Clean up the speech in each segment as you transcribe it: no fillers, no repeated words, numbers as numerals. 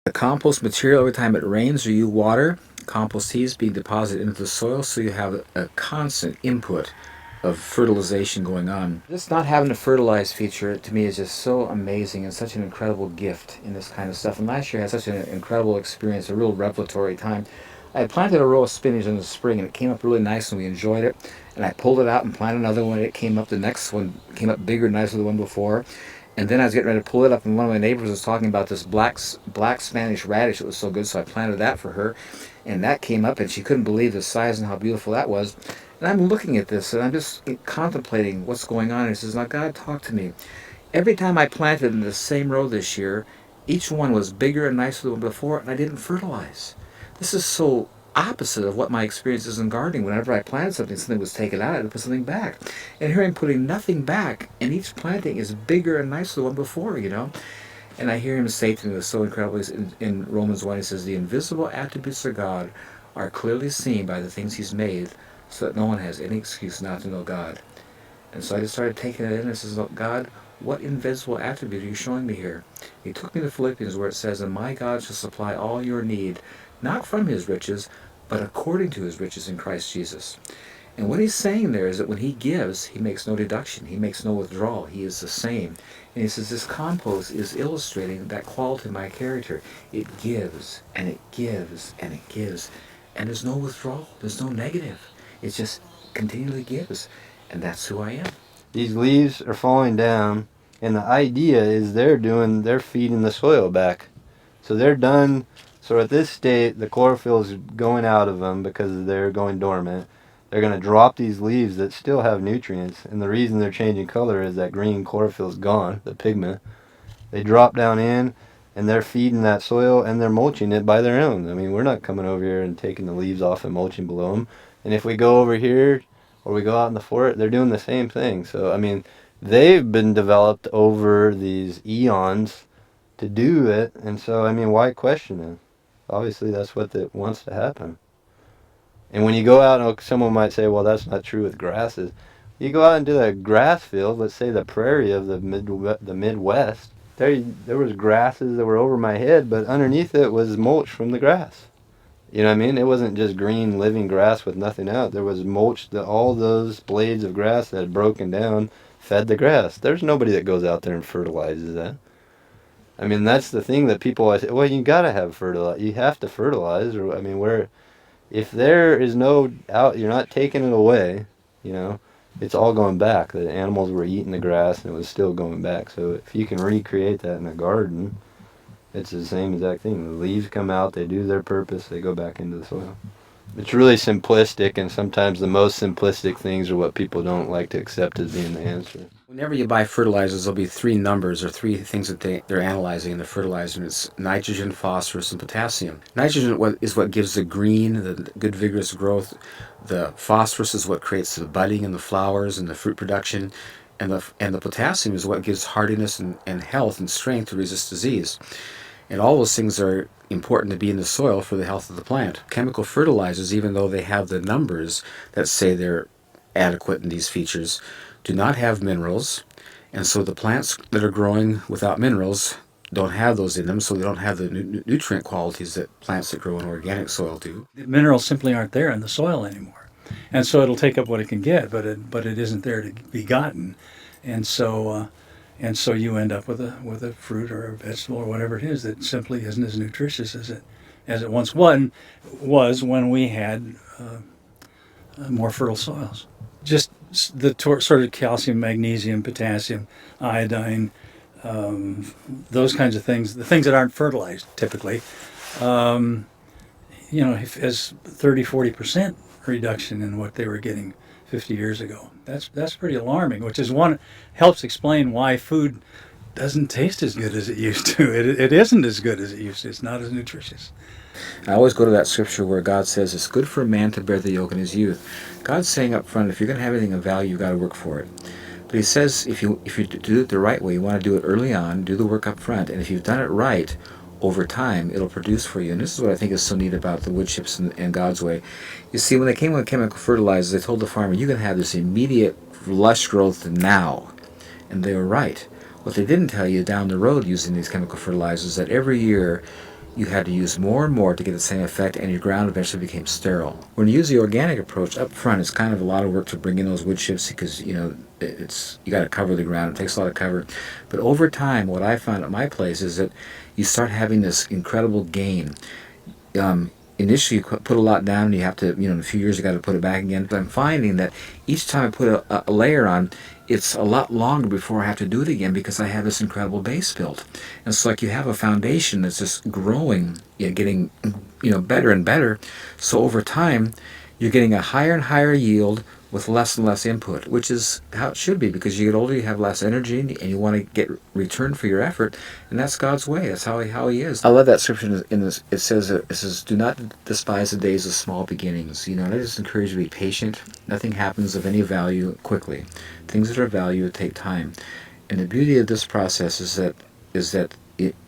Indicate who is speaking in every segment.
Speaker 1: The compost material, every time it rains or you water, compost tea is being deposited into the soil, so you have a constant input of fertilization going on. Just not having a fertilized feature to me is just so amazing and such an incredible gift in this kind of stuff. And last year I had such an incredible experience, a real revelatory time. I had planted a row of spinach in the spring and it came up really nice and we enjoyed it. And I pulled it out and planted another one. It came up, the next one came up bigger and nicer than the one before. And then I was getting ready to pull it up, and one of my neighbors was talking about this black Spanish radish that was so good, so I planted that for her, and that came up, and she couldn't believe the size and how beautiful that was. And I'm looking at this, and I'm just contemplating what's going on. And he says, "Now God, talk to me." Every time I planted in the same row this year, each one was bigger and nicer than the one before, and I didn't fertilize. This is so opposite of what my experience is in gardening. Whenever I planted something, something was taken out, I had to put something back. And here I'm putting nothing back, and each planting is bigger and nicer than the one before. And I hear him say to me, it's so incredible, in Romans 1, he says, "The invisible attributes of God are clearly seen by the things he's made, so that no one has any excuse not to know God." And so I just started taking it in and says, "Look, God, what invisible attribute are you showing me here?" He took me to Philippians where it says, "And my God shall supply all your need, not from his riches, but according to his riches in Christ Jesus." And what he's saying there is that when he gives, he makes no deduction. He makes no withdrawal. He is the same. And he says this compost is illustrating that quality of my character. It gives, and it gives, and it gives. And there's no withdrawal. There's no negative. It just continually gives. And that's who I am.
Speaker 2: These leaves are falling down, and the idea is they're feeding the soil back. So they're done. So at this state, the chlorophyll is going out of them because they're going dormant. They're going to drop these leaves that still have nutrients, and the reason they're changing color is that green chlorophyll is gone, the pigment. They drop down in, and they're feeding that soil, and they're mulching it by their own. I mean, we're not coming over here and taking the leaves off and mulching below them. And if we go over here or we go out in the forest, they're doing the same thing. So, I mean, they've been developed over these eons to do it, and so, I mean, why question it? Obviously, that's what it wants to happen. And when you go out, someone might say, well, that's not true with grasses. You go out into the grass field, let's say the prairie of the Midwest, there was grasses that were over my head, but underneath it was mulch from the grass. You know what I mean? It wasn't just green living grass with nothing out. There was mulch, all those blades of grass that had broken down fed the grass. There's nobody that goes out there and fertilizes that. I mean, that's the thing that people always say, well, you gotta have fertilize. You have to fertilize, or I mean, if there is no out, you're not taking it away. You know, it's all going back. The animals were eating the grass, and it was still going back. So if you can recreate that in a garden, it's the same exact thing. The leaves come out, they do their purpose, they go back into the soil. It's really simplistic, and sometimes the most simplistic things are what people don't like to accept as being the answer.
Speaker 1: Whenever you buy fertilizers, there'll be three numbers or three things that they're analyzing in the fertilizer. And it's nitrogen, phosphorus, and potassium. Nitrogen is what gives the green, the good vigorous growth. The phosphorus is what creates the budding and the flowers and the fruit production. And the potassium is what gives hardiness and health and strength to resist disease. And all those things are important to be in the soil for the health of the plant. Chemical fertilizers, even though they have the numbers that say they're adequate in these features, do not have minerals. And so the plants that are growing without minerals don't have those in them, so they don't have the nutrient qualities that plants that grow in organic soil do.
Speaker 3: The minerals simply aren't there in the soil anymore. And so it'll take up what it can get, but it isn't there to be gotten. And so you end up with a fruit or a vegetable or whatever it is that simply isn't as nutritious as it once was when we had more fertile soils. Just the sort of calcium, magnesium, potassium, iodine, those kinds of things, the things that aren't fertilized typically, as 30-40% reduction in what they were getting 50 years ago. That's pretty alarming, which is helps explain why food doesn't taste as good as it used to. It isn't as good as it used to. It's not as nutritious.
Speaker 1: I always go to that scripture where God says it's good for a man to bear the yoke in his youth. God's saying up front, if you're going to have anything of value, you've got to work for it. But he says if you do it the right way, you want to do it early on, do the work up front, and if you've done it right, over time, it'll produce for you. And this is what I think is so neat about the wood chips and God's way. You see, when they came with chemical fertilizers, they told the farmer, you can have this immediate lush growth now. And they were right. What they didn't tell you down the road using these chemical fertilizers, that every year you had to use more and more to get the same effect, and your ground eventually became sterile. When you use the organic approach up front, it's kind of a lot of work to bring in those wood chips because it's you got to cover the ground. It takes a lot of cover, but over time, what I found at my place is that you start having this incredible gain. Initially you put a lot down and you have to, in a few years you got to put it back again. But I'm finding that each time I put a layer on, it's a lot longer before I have to do it again because I have this incredible base built. And it's like you have a foundation that's just growing, getting, better and better. So over time, you're getting a higher and higher yield with less and less input, which is how it should be because you get older, you have less energy, and you want to get return for your effort, and that's God's way. That's how He is. I love that scripture in this. It says, "Do not despise the days of small beginnings." And I just encourage you to be patient. Nothing happens of any value quickly. Things that are of value take time, and the beauty of this process is that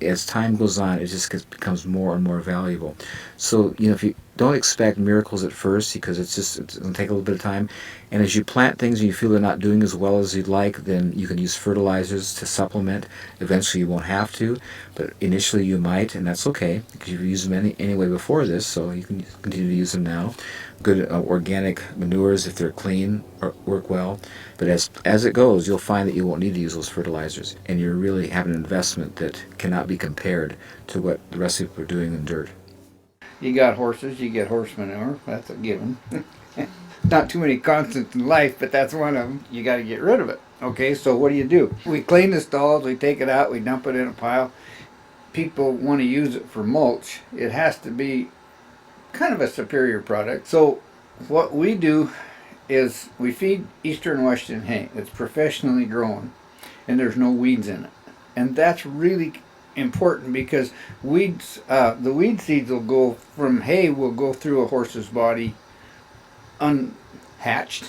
Speaker 1: as time goes on, it just becomes more and more valuable. So, if you don't expect miracles at first because it's going to take a little bit of time. And as you plant things and you feel they're not doing as well as you'd like, then you can use fertilizers to supplement. Eventually you won't have to, but initially you might, and that's okay because you've used them anyway before this, so you can continue to use them now. Good organic manures, if they're clean, work well. But as it goes, you'll find that you won't need to use those fertilizers, and you really have an investment that cannot be compared to what the rest of people are doing in dirt.
Speaker 4: You got horses, you get horse manure. That's a given. Not too many constants in life, but that's one of them. You got to get rid of it. Okay, so what do? We clean the stalls, we take it out, we dump it in a pile. People want to use it for mulch. It has to be kind of a superior product. So what we do is we feed Eastern Western hay. It's professionally grown, and there's no weeds in it. And that's really important because the weed seeds will go from hay will go through a horse's body unhatched,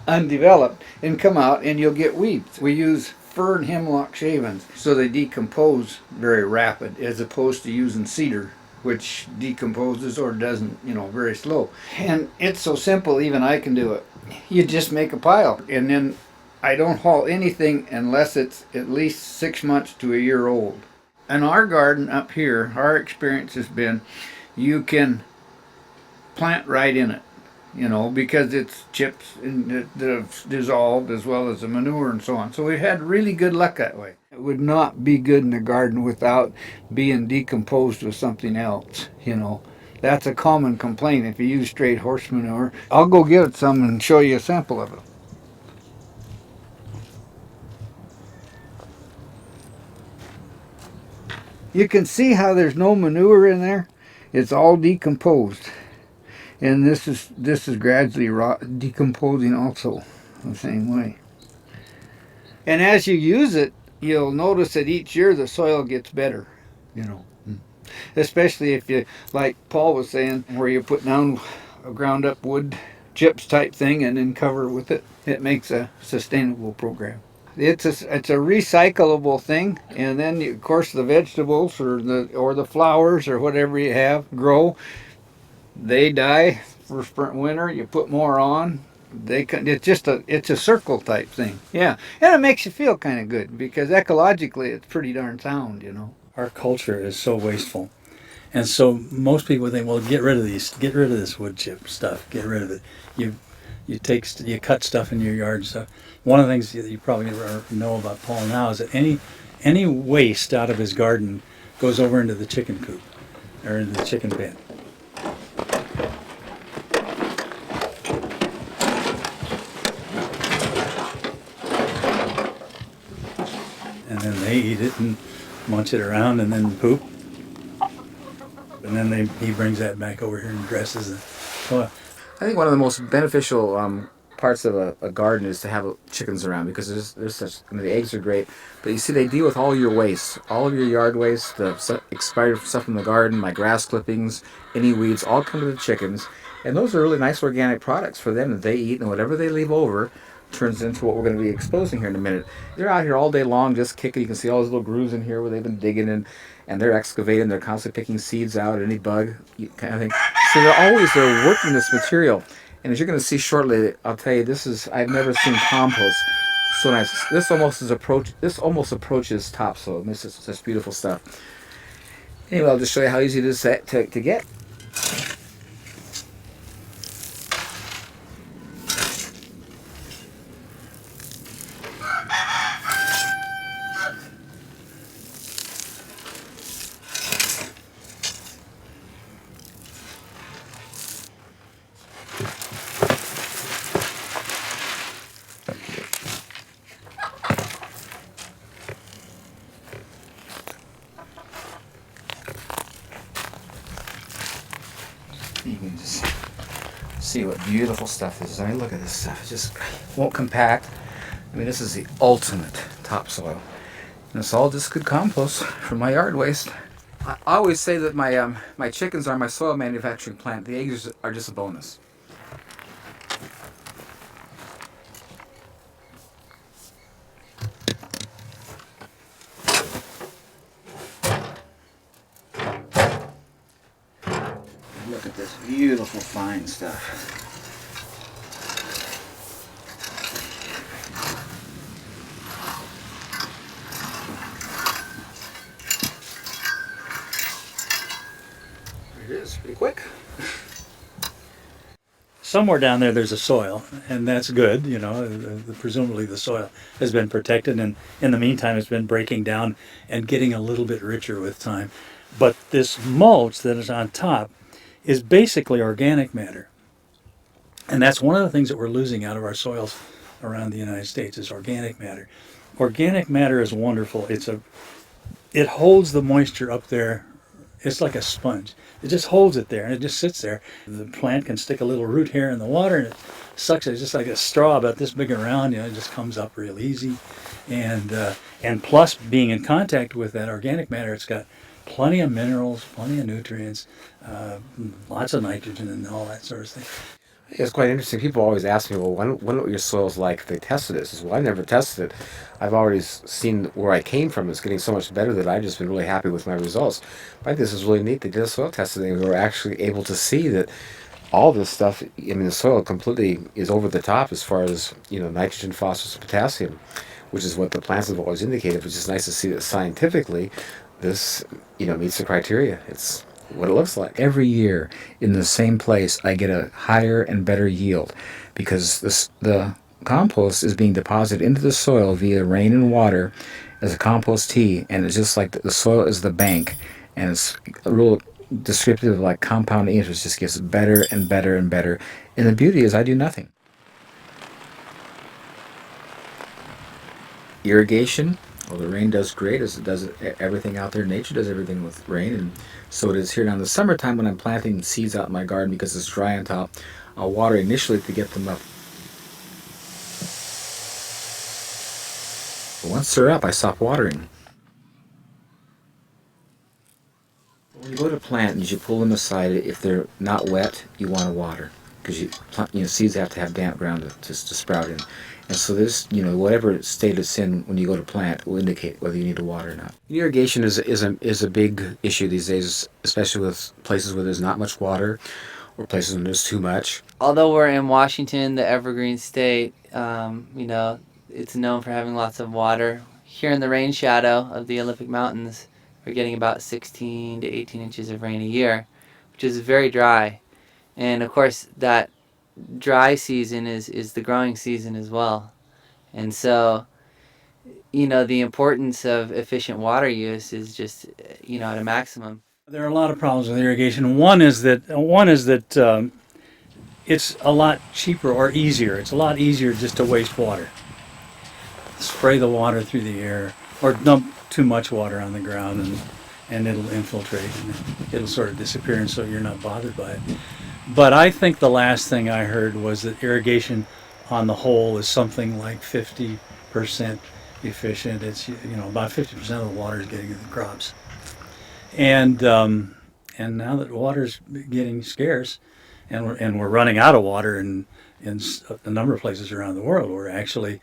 Speaker 4: undeveloped, and come out, and you'll get weeds. We use fir and hemlock shavings so they decompose very rapid as opposed to using cedar, which decomposes or doesn't, very slow. And it's so simple, even I can do it. You just make a pile, and then I don't haul anything unless it's at least 6 months to a year old. In our garden up here, our experience has been you can plant right in it, because it's chips that have dissolved as well as the manure and so on. So we've had really good luck that way. It would not be good in the garden without being decomposed with something else, That's a common complaint if you use straight horse manure. I'll go get some and show you a sample of it. You can see how there's no manure in there. It's all decomposed, and this is gradually decomposing also the same way. And as you use it, you'll notice that each year the soil gets better, especially if you, like Paul was saying, where you put down a ground up wood chips type thing and then cover it with it. It makes a sustainable program. It's a recyclable thing, and then of course the vegetables or the flowers or whatever you have grow. They die for winter. You put more on. It's a circle type thing. Yeah, and it makes you feel kind of good because ecologically it's pretty darn sound.
Speaker 3: Our culture is so wasteful, and so most people think, well, get rid of this wood chip stuff, get rid of it. You cut stuff in your yard and stuff. One of the things that you probably know about Paul now is that any waste out of his garden goes over into the chicken coop or into the chicken pen. And then they eat it and munch it around and then poop. And then he brings that back over here and dresses it. Well,
Speaker 1: I think one of the most beneficial parts of a garden is to have chickens around because there's such, the eggs are great, but you see they deal with all your waste, all of your yard waste, the expired stuff from the garden, my grass clippings, any weeds, all come to the chickens, and those are really nice organic products for them that they eat, and whatever they leave over turns into what we're going to be exposing here in a minute. They're out here all day long just kicking. You can see all those little grooves in here where they've been digging and they're excavating. They're constantly picking seeds out, any bug kind of thing. So they're working this material. And as you're going to see shortly, I'll tell you, I've never seen compost so nice. This almost approaches topsoil. This is just beautiful stuff. Anyway, I'll just show you how easy it is to get. You can just see what beautiful stuff this is. I mean, look at this stuff. It just won't compact. I mean, this is the ultimate topsoil. And it's all just good compost from my yard waste. I always say that my chickens are my soil manufacturing plant. The eggs are just a bonus. Look at this beautiful fine stuff. There it is, pretty quick.
Speaker 3: Somewhere down there, there's a soil, and that's good. You know, presumably the soil has been protected, and in the meantime, it's been breaking down and getting a little bit richer with time. But this mulch that is on top is basically organic matter, and that's one of the things that we're losing out of our soils around the United States is organic matter. Organic matter is wonderful. It holds the moisture up there. It's like a sponge. It just holds it there, and it just sits there. The plant can stick a little root hair in the water, and it sucks it. It's just like a straw about this big around. You know, it just comes up real easy. And plus, being in contact with that organic matter, it's got plenty of minerals, plenty of nutrients, lots of nitrogen, and all that sort of thing.
Speaker 1: It's quite interesting. People always ask me, well, when what your soil's like if they tested it? I says, well, I've never tested it. I've already seen where I came from. It's getting so much better that I've just been really happy with my results. I think this is really neat. They did a soil testing and we were actually able to see that all this stuff, I mean, the soil completely is over the top as far as, nitrogen, phosphorus, and potassium, which is what the plants have always indicated. But it's just nice to see that scientifically this, meets the criteria. It's what it looks like. Every year in the same place, I get a higher and better yield because the compost is being deposited into the soil via rain and water as a compost tea, and it's just like the soil is the bank, and it's a real descriptive of like compounding interest. Just gets better and better and better. And the beauty is I do nothing. Irrigation. Well, the rain does great, as it does everything out there. Nature does everything with rain, and so it is here. Now, in the summertime, when I'm planting seeds out in my garden because it's dry on top, I'll water initially to get them up. But once they're up, I stop watering. When you go to plant and you pull them aside, if they're not wet, you want to water because seeds have to have damp ground to sprout in. And so this, whatever state it's in when you go to plant will indicate whether you need to water or not. Irrigation is a big issue these days, especially with places where there's not much water or places where there's too much.
Speaker 5: Although we're in Washington, the evergreen state, it's known for having lots of water. Here in the rain shadow of the Olympic Mountains, we're getting about 16 to 18 inches of rain a year, which is very dry. And of course, that dry season is the growing season as well. And so, the importance of efficient water use is just, at a maximum.
Speaker 3: There are a lot of problems with irrigation. One is that it's a lot cheaper or easier. It's a lot easier just to waste water. Spray the water through the air or dump too much water on the ground and it'll infiltrate and it'll sort of disappear, and so you're not bothered by it. But I think the last thing I heard was that irrigation on the whole is something like 50% efficient. It's about 50% of the water is getting to the crops. And now that water's getting scarce, and we're running out of water in a number of places around the world. We're actually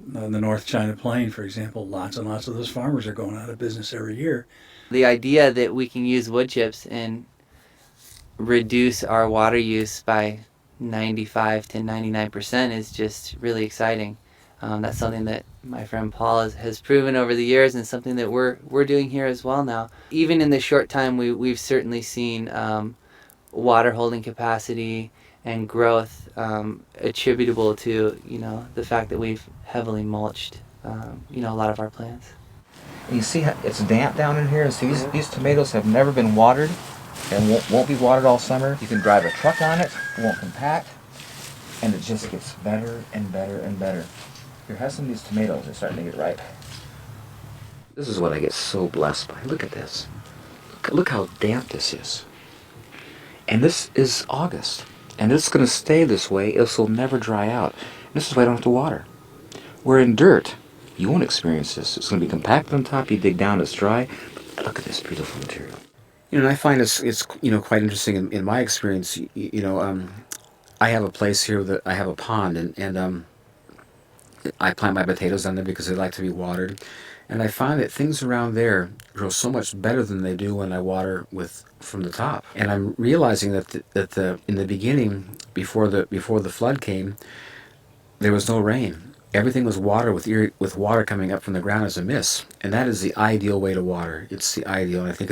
Speaker 3: the North China Plain, for example, lots and lots of those farmers are going out of business every year.
Speaker 5: The idea that we can use wood chips and reduce our water use by 95 to 99% is just really exciting. That's something that my friend Paul has proven over the years, and something that we're doing here as well now. Even in the short time, we've certainly seen water holding capacity and growth attributable to the fact that we've heavily mulched a lot of our plants.
Speaker 1: And you see how it's damp down in here, and see these tomatoes have never been watered and won't be watered all summer. You can drive a truck on it, it won't compact, and it just gets better and better and better. Here, have some of these tomatoes, they're starting to get ripe. This is what I get so blessed by. Look at this. Look how damp this is. And this is August. And it's going to stay this way. This will never dry out. And this is why I don't have to water. Where in dirt, you won't experience this. It's going to be compacted on top. You dig down, it's dry. But look at this beautiful material. And I find it's quite interesting in my experience. I have a place here that I have a pond, and I plant my potatoes on there because they like to be watered. And I find that things around there grow so much better than they do when I water from the top. And I'm realizing that in the beginning, before the flood came, there was no rain. Everything was water with water coming up from the ground as a mist, and that is the ideal way to water. It's the ideal. And I think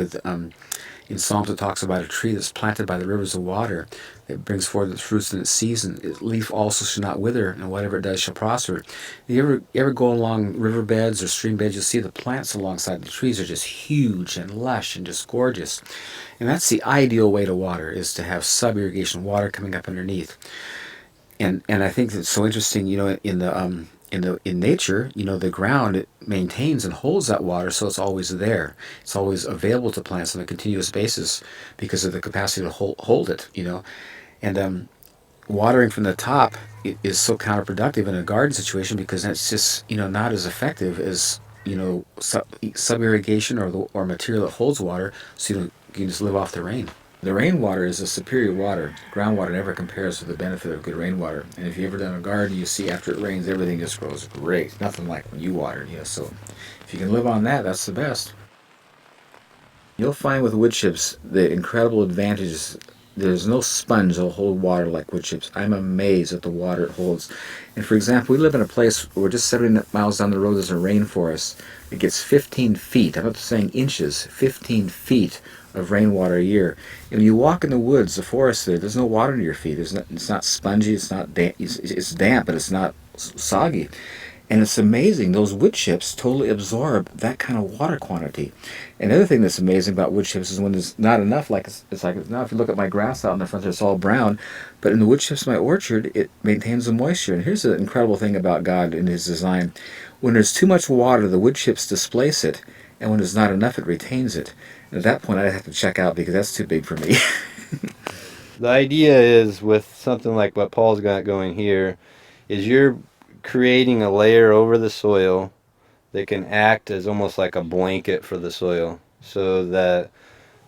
Speaker 1: in Psalms it talks about a tree that's planted by the rivers of water. It brings forth its fruits in its season. Its leaf also shall not wither, and whatever it does shall prosper. You ever go along riverbeds or stream beds, you'll see the plants alongside the trees are just huge and lush and just gorgeous. And that's the ideal way to water, is to have sub-irrigation water coming up underneath. And I think it's so interesting, in nature, the ground, it maintains and holds that water, so it's always there. It's always available to plants on a continuous basis because of the capacity to hold it, And watering from the top is so counterproductive in a garden situation, because that's just, not as effective as, sub-irrigation or material that holds water, so you can just live off the rain. The rainwater is a superior water. Groundwater never compares to the benefit of good rainwater. And if you've ever done a garden, you see after it rains, everything just grows great. Nothing like when you water. So if you can live on that, that's the best. You'll find with wood chips the incredible advantages. There's no sponge that'll hold water like wood chips. I'm amazed at the water it holds. And for example, we live in a place where just 70 miles down the road there's a rainforest. It gets 15 feet, I'm not saying inches, 15 feet of rainwater a year. And when you walk in the woods, the forest there's no water under your feet. It's not spongy, it's not damp, it's damp, but it's not soggy. And it's amazing, those wood chips totally absorb that kind of water quantity. And the other thing that's amazing about wood chips is when there's not enough, like it's like now if you look at my grass out in the front there, it's all brown, but in the wood chips in my orchard, it maintains the moisture. And here's the incredible thing about God in His design. When there's too much water, the wood chips displace it, and when there's not enough, it retains it. And at that point, I'd have to check out because that's too big for me.
Speaker 2: The idea is, with something like what Paul's got going here, is you're creating a layer over the soil that can act as almost like a blanket for the soil, so that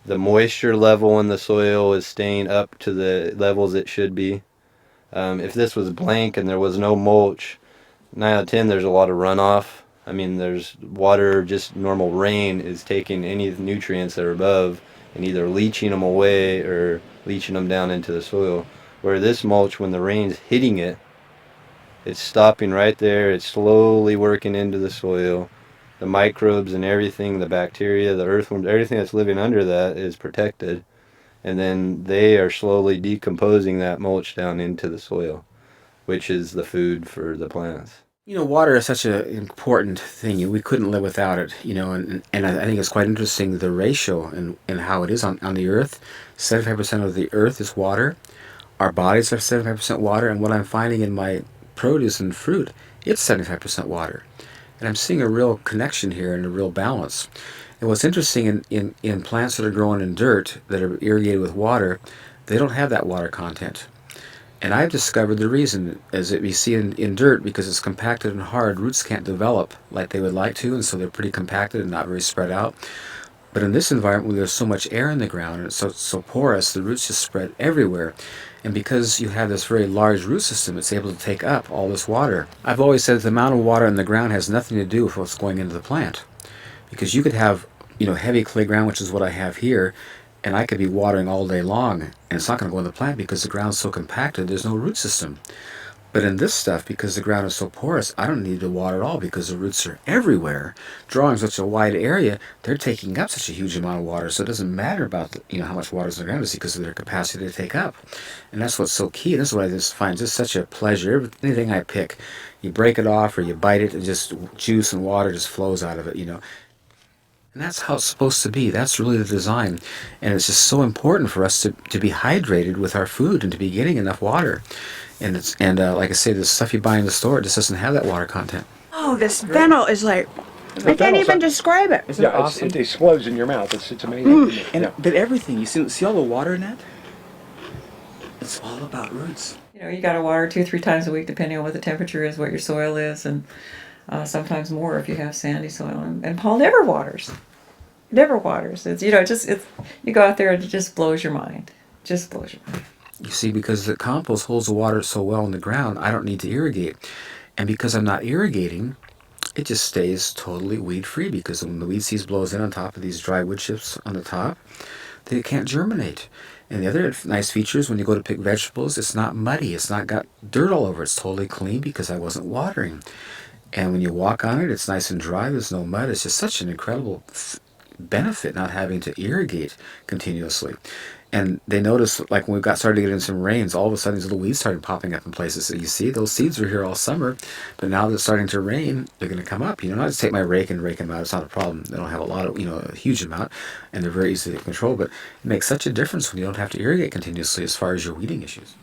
Speaker 2: the moisture level in the soil is staying up to the levels it should be. If this was blank and there was no mulch, 9 out of 10 there's a lot of runoff. I mean, there's water, just normal rain is taking any nutrients that are above and either leaching them away or leaching them down into the soil. Where this mulch, when the rain's hitting it, it's stopping right there. It's slowly working into the soil. The microbes and everything, the bacteria, the earthworms, everything that's living under that is protected. And then they are slowly decomposing that mulch down into the soil, which is the food for the plants.
Speaker 1: Water is such an important thing. We couldn't live without it, and I think it's quite interesting, the ratio and how it is on the earth. 75% of the earth is water. Our bodies are 75% water, and what I'm finding in my produce and fruit, it's 75% water. And I'm seeing a real connection here and a real balance. And what's interesting in plants that are growing in dirt, that are irrigated with water, they don't have that water content. And I've discovered the reason, as we see in dirt, because it's compacted and hard, roots can't develop like they would like to, and so they're pretty compacted and not very spread out. But in this environment where there's so much air in the ground and it's so porous, the roots just spread everywhere. And because you have this very large root system, it's able to take up all this water. I've always said that the amount of water in the ground has nothing to do with what's going into the plant. Because you could have, heavy clay ground, which is what I have here, and I could be watering all day long, and it's not going to go in the plant because the ground's so compacted, there's no root system. But in this stuff, because the ground is so porous, I don't need to water at all because the roots are everywhere, drawing such a wide area. They're taking up such a huge amount of water, so it doesn't matter about how much water is in the ground, is because of their capacity to take up. And that's what's so key. And this is what I just find just such a pleasure. Anything I pick, you break it off or you bite it, and just juice and water just flows out of it. And that's how it's supposed to be. That's really the design. And it's just so important for us to be hydrated with our food and to be getting enough water. And like I say, the stuff you buy in the store, it just doesn't have that water content.
Speaker 6: Oh, this fennel is like, I can't even describe it.
Speaker 7: Isn't it awesome? It explodes in your mouth. It's amazing.
Speaker 8: And but everything you see all the water in that. It's all about roots.
Speaker 9: You know, you got to water 2-3 times a week, depending on what the temperature is, what your soil is, and sometimes more if you have sandy soil. And Paul never waters. Never waters. It's you go out there and it just blows your mind. Just blows your mind.
Speaker 1: You see, because the compost holds the water so well in the ground, I don't need to irrigate. And because I'm not irrigating, it just stays totally weed free, because when the weed seeds blows in on top of these dry wood chips on the top, they can't germinate. And the other nice feature is when you go to pick vegetables, it's not muddy. It's not got dirt all over. It's totally clean because I wasn't watering. And when you walk on it, it's nice and dry. There's no mud. It's just such an incredible benefit not having to irrigate continuously. And they noticed, like when we started getting some rains, all of a sudden these little weeds started popping up in places. So you see, those seeds were here all summer, but now that it's starting to rain, they're going to come up. I just take my rake and rake them out. It's not a problem. They don't have a lot of, a huge amount, and they're very easy to control. But it makes such a difference when you don't have to irrigate continuously as far as your weeding issues.